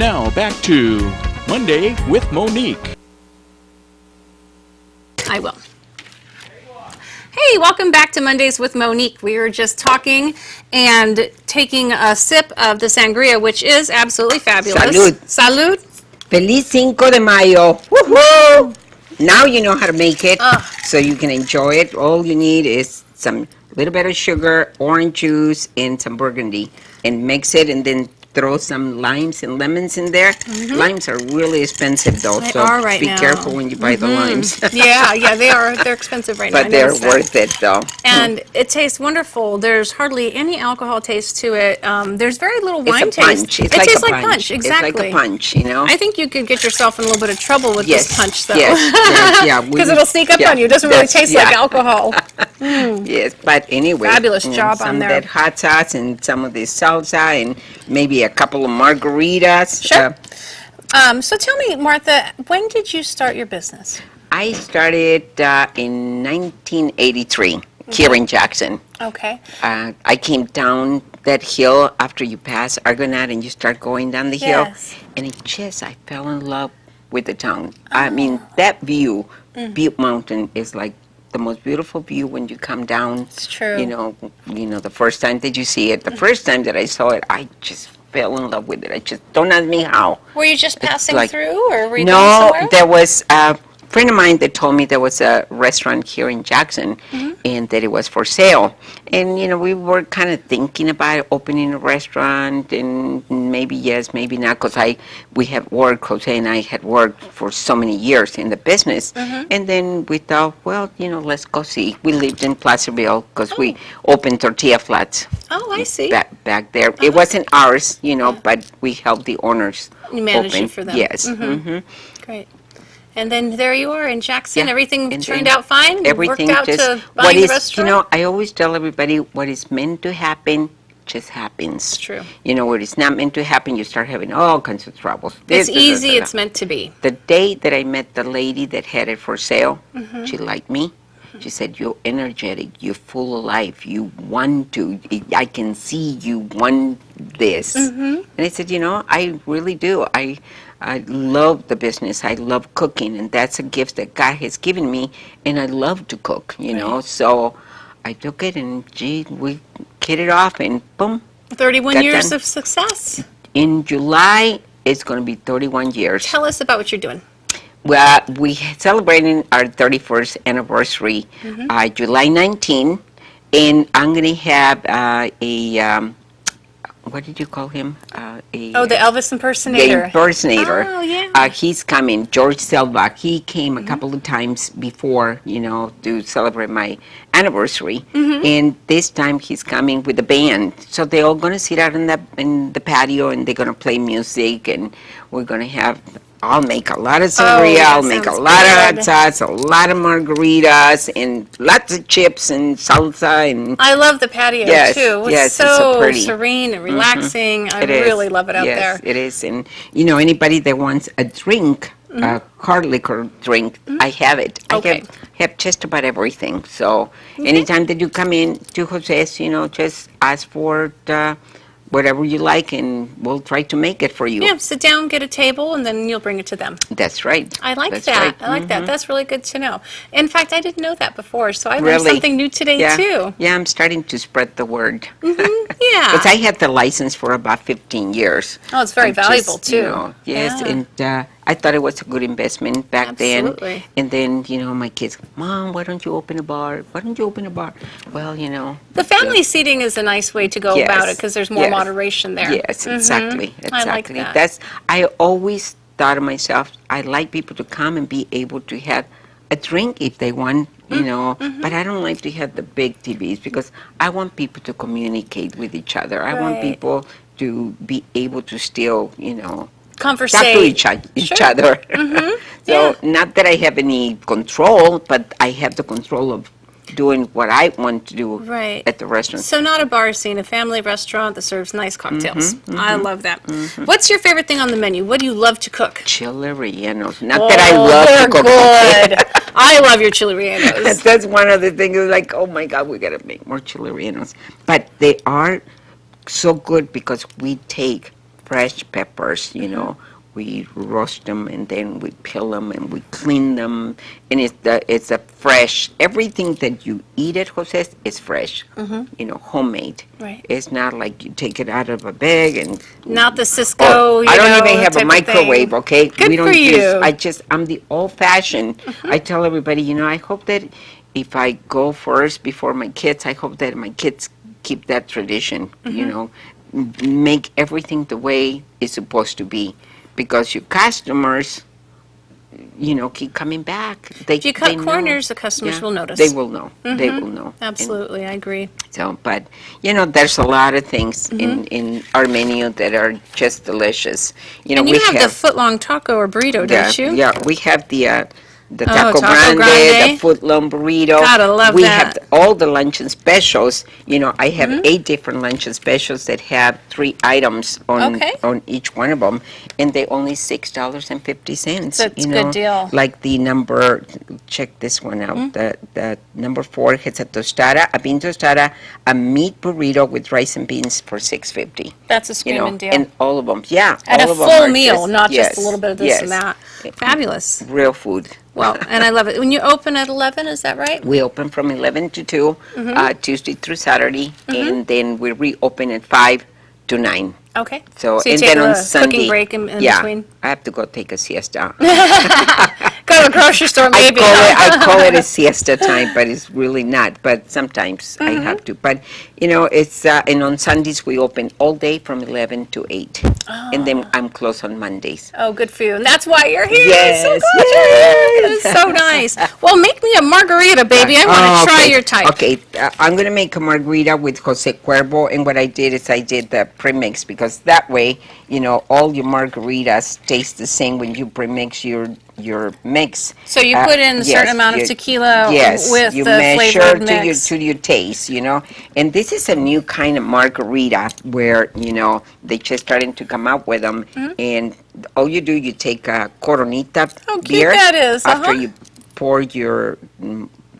Now back to Monday with Monique. I will. Hey, welcome back to Mondays with Monique. We were just talking and taking a sip of the sangria, which is absolutely fabulous. Salud. Salud. Feliz Cinco de Mayo. Woohoo! Now you know how to make it, so you can enjoy it. All you need is some little bit of sugar, orange juice, and some burgundy. And mix it, and then throw some limes and lemons in there. Limes are really expensive, though, They so are right be now. careful when you buy the limes. Yeah, they are. They're expensive right now. But they're worth it, though. And it tastes wonderful. There's hardly any alcohol taste to it. There's very little wine It's a punch. taste. It's It like tastes a like punch. Exactly. It's like a punch, you know? I think you could get yourself in a little bit of trouble with this punch, though. Yes. Because it'll sneak up on you. It doesn't really taste like alcohol. Yes, but anyway. Fabulous job some on there. of that hot sauce and some of this salsa and maybe a couple of margaritas. Sure. So tell me, Martha, when did you start your business? I started in 1983 here in Jackson. Okay. I came down that hill after you pass Argonaut and you start going down the hill. Yes. And I fell in love with the town. I mean, that view, Butte Mountain, is like the most beautiful view when you come down. It's true. You know, the first time that you see it, the first time that I saw it, I just fell in love with it. I just, don't ask me how. Were you just passing like- through, or were you going No, somewhere? there was a friend of mine that told me there was a restaurant here in Jackson and that it was for sale. And, we were kind of thinking about opening a restaurant and maybe yes, maybe not, because we had worked, Jose and I had worked for so many years in the business. And then we thought, well, let's go see. We lived in Placerville because we opened tortilla flats. Oh, I see. Back there. It wasn't ours, but we helped the owners You managed open. it for them. Yes. Great. And then there you are in Jackson. Yeah, Everything and turned then out fine? Everything Worked out just to what buying the is, restaurant? I always tell everybody what is meant to happen just happens. It's true. What is not meant to happen, you start having all kinds of troubles. It's easy. It's meant to be. The day that I met the lady that had it for sale, she liked me. She said, "You're energetic. You're full of life. You want to. I can see you want this." And I said, I really do. I love the business. I love cooking, and that's a gift that God has given me, and I love to cook, So I took it, and we hit it off, and boom. 31 got years done. of success. In July, it's going to be 31 years. Tell us about what you're doing. Well, we celebrating our 31st anniversary, July 19, and I'm going to have what did you call him? The Elvis impersonator. The impersonator. Oh, yeah. He's coming, George Selvach. He came a couple of times before, to celebrate my anniversary. And this time he's coming with a band. So they're all going to sit out in the patio and they're going to play music, and we're going to have... I'll make a lot of sangria, I'll make a lot of hot sauce, a lot of margaritas, and lots of chips and salsa. And I love the patio, Yes, too. It's yes, it's so so pretty. serene and relaxing. I It is. really love it out Yes, there. it is. And, anybody that wants a drink, a hard liquor drink, I have it. Okay. I have just about everything. So anytime that you come in to Jose's, just ask for whatever you like, and we'll try to make it for you. Yeah, sit down, get a table, and then you'll bring it to them. That's right. I like That's that. right. I like that. That's really good to know. In fact, I didn't know that before, so I learned Really? something new today, Yeah. too. Yeah, I'm starting to spread the word. Yeah. Because I had the license for about 15 years. Oh, it's very I'm valuable, just, too. Yes, Yeah. and I thought it was a good investment back Absolutely. then. And then, my kids, Mom, why don't you open a bar? Why don't you open a bar? Well, The family seating is a nice way to go Yes, about it because there's more yes. moderation there. Yes, exactly. I like Exactly. that. I always thought of myself, I like people to come and be able to have a drink if they want, but I don't like to have the big TVs because I want people to communicate with each other. I want Right. people to be able to still, Conversate. talk to each other. So not that I have any control, but I have the control of doing what I want to do Right. at the restaurant. So not a bar scene, a family restaurant that serves nice cocktails. I love that. What's your favorite thing on the menu? What do you love to cook? Chili rellenos. Not that I love they're to cook. good. I love your chili rellenos. That's one of the things. Like, oh my God, we gotta make more chili rellenos. But they are so good because we take fresh peppers, you know. We roast them and then we peel them and we clean them, and it's a fresh. Everything that you eat at Jose's is fresh, you know, homemade. Right. It's not like you take it out of a bag and. Not the Cisco. I don't even have a type of microwave. thing. Okay, Good we don't for you. I'm the old-fashioned. I tell everybody, you know, I hope that if I go first before my kids, I hope that my kids keep that tradition. You know, make everything the way it's supposed to be. Because your customers, you know, keep coming back. If you cut they know. corners, the customers will notice. They will know. They will know. Absolutely, I agree. So, but, you know, there's a lot of things in our menu that are just delicious. You know, And you have the foot-long taco or burrito, don't you? Yeah, we have the Taco taco grande, grande. the foot-long burrito. Gotta love we that. have all the luncheon specials. You know, I have 8 different luncheon specials that have 3 items on each one of them, and they only $6.50. That's you a know? good deal. Like the number, check this one out. The number 4 has a tostada, a bean tostada, a meat burrito with rice and beans for $6.50. That's a You screaming know, deal. and all of them, yeah. And all a of them full are meal, not just a yes, little bit of this and that. Fabulous. Real food. Well, and I love it. When you open at 11, is that right? We open from 11 to 2, Tuesday through Saturday, and then we reopen at 5 to 9. Okay. So you and take then on a Sunday, cooking break in yeah, between? I have to go take a siesta. Go to the grocery store, maybe. I call it a siesta time, but it's really not. But sometimes I have to. But, you know, it's, and on Sundays we open all day from 11 to 8. And then I'm closed on Mondays. Oh, good for you. And that's why you're here. Yes, I'm so glad you're here. That is so nice. Well, make me a margarita, baby. I want to try your type. Okay, I'm going to make a margarita with Jose Cuervo, and what I did is I did the premix, because that way, you know, all your margaritas taste the same when you premix your mix. So you put in a certain amount of tequila with you the measure flavored mix. to your taste, you know. And this is a new kind of margarita where, you know, they just starting to come out with them. And all you do, you take a Coronita How cute beer that is. after you pour your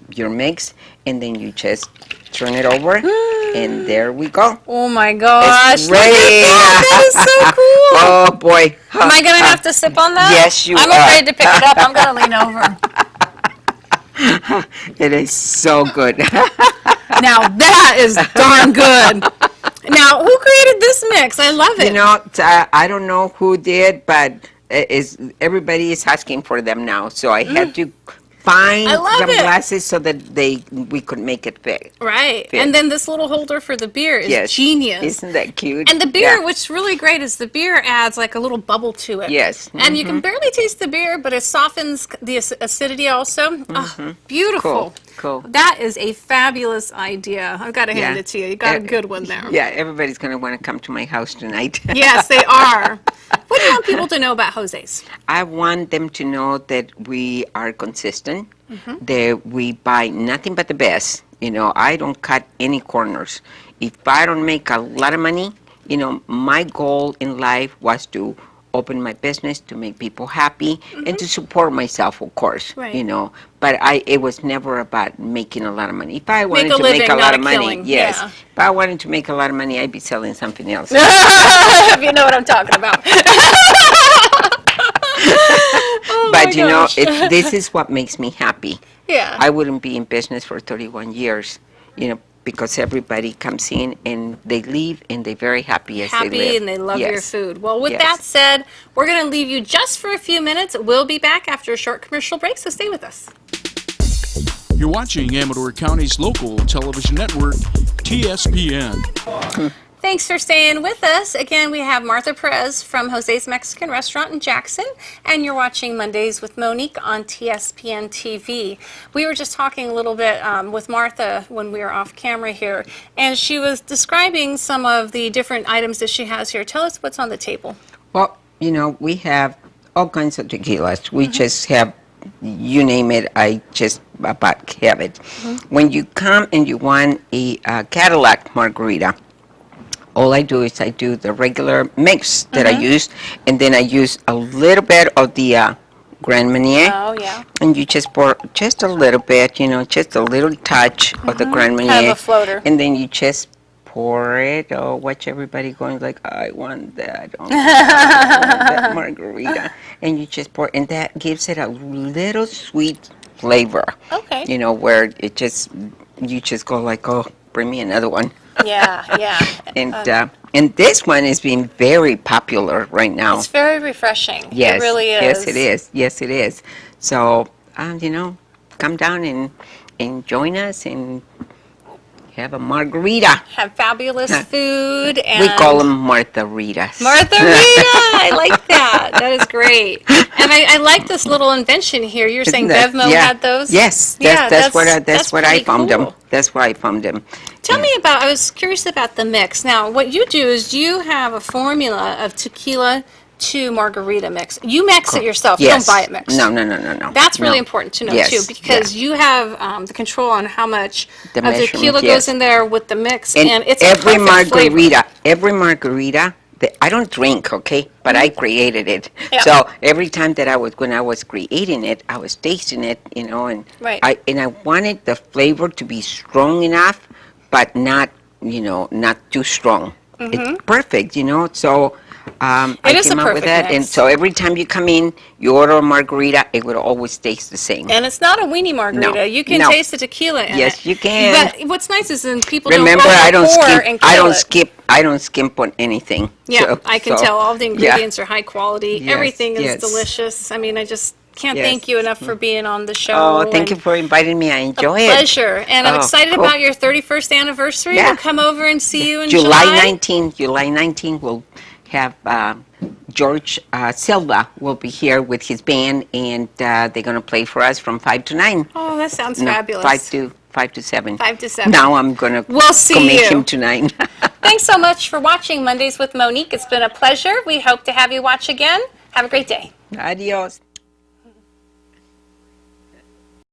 mix, and then you just turn it over, and there we go. Oh my gosh. It's Look at ready. that. That is so cool. Oh boy. Am I going to have to sip on that? Yes, you I'm are. afraid to pick it up. I'm going to lean over. It is so good. Now that is darn good. Now, who created this mix? I love it. You know, I don't know who did, but everybody is asking for them now. So I had to find I love some it. glasses so that we could make it fit. Right. Fit. And then this little holder for the beer is Yes. genius. Isn't that cute? And the beer, Yeah. what's really great is the beer adds like a little bubble to it. Yes. And you can barely taste the beer, but it softens the acidity also. Oh, beautiful. Cool. That is a fabulous idea. I've got to hand Yeah. it to you. You got a good one there. Yeah, everybody's going to want to come to my house tonight. Yes, they are. What do you want people to know about Jose's? I want them to know that we are consistent, that we buy nothing but the best. You know, I don't cut any corners. If I don't make a lot of money, you know, my goal in life was to open my business, to make people happy, and to support myself, of course. Right. You know, but it was never about making a lot of money. If I wanted a to living, make a not lot a of money, killing. yes. Yeah. If I wanted to make a lot of money, I'd be selling something else. If you know what I'm talking about. But you know, this is what makes me happy. Yeah. I wouldn't be in business for 31 years, you know, because everybody comes in and they leave and they're very happy as they live. Happy and they love your Yes. food. Well, with Yes. that said, we're going to leave you just for a few minutes. We'll be back after a short commercial break, so stay with us. You're watching Amador County's local television network, TSPN. Thanks for staying with us. Again, we have Martha Perez from Jose's Mexican Restaurant in Jackson, and you're watching Mondays with Monique on TSPN TV. We were just talking a little bit with Martha when we were off camera here, and she was describing some of the different items that she has here. Tell us what's on the table. Well, you know, we have all kinds of tequilas. We just have, you name it, I just about have it. When you come and you want a Cadillac margarita, all I do is I do the regular mix that I use, and then I use a little bit of the Grand Marnier. Oh, yeah. And you just pour just a little bit, you know, just a little touch of the Grand Marnier. Kind of a floater. And then you just pour it or watch everybody going like, I want that, oh my God, I want that margarita. And you just pour, and that gives it a little sweet flavor. Okay. You know, where you just go like, oh, bring me another one. Yeah. And this one is being very popular right now. It's very refreshing. Yes, It really is. yes, it is. Yes, it is. So, come down and join us and have a margarita. Have fabulous food. And We call them Martha-ritas. Martha-rita! I like that. That is great. And I like this little invention here. You're saying Bevmo had those? Yes, that's what I found them. That's where I found them. Tell me about, I was curious about the mix. Now, what you do is you have a formula of tequila to margarita mix. You mix it yourself. Yes. You don't buy it mixed. No. That's really important to know, Yes, too, because you have the control on how much The of measurement, tequila yes. goes in there with the mix, And and it's every a perfect flavor. margarita, I don't drink, okay, but I created it. Yeah. So every time that when I was creating it, I was tasting it, and Right. I wanted the flavor to be strong enough, but not too strong. It's perfect, So I It is a came up with perfect that, and mix. so every time you come in, you order a margarita, it would always taste the same. And it's not a weenie margarita. No, You can no. taste the tequila in it. Yes, you can. But what's nice is when people Remember, don't I don't overpour and kill it. I don't skimp on anything. Yeah, So- I can so, tell all the yeah. ingredients are high quality. Yes, Everything is yes. delicious. I mean, I just can't Yes. thank you enough for being on the show. Oh, thank you and for inviting me. I enjoy a it. pleasure. And I'm Oh, excited cool. about your 31st anniversary. Yeah. We'll come over and see you in July July. 19th, we'll have George Silva will be here with his band, and they're going to play for us from 5 to 9. Oh, that sounds No, fabulous. 5 to 7. 5 to 7. Now I'm going to We'll see commit you. him to 9. Thanks so much for watching Mondays with Monique. It's been a pleasure. We hope to have you watch again. Have a great day. Adios.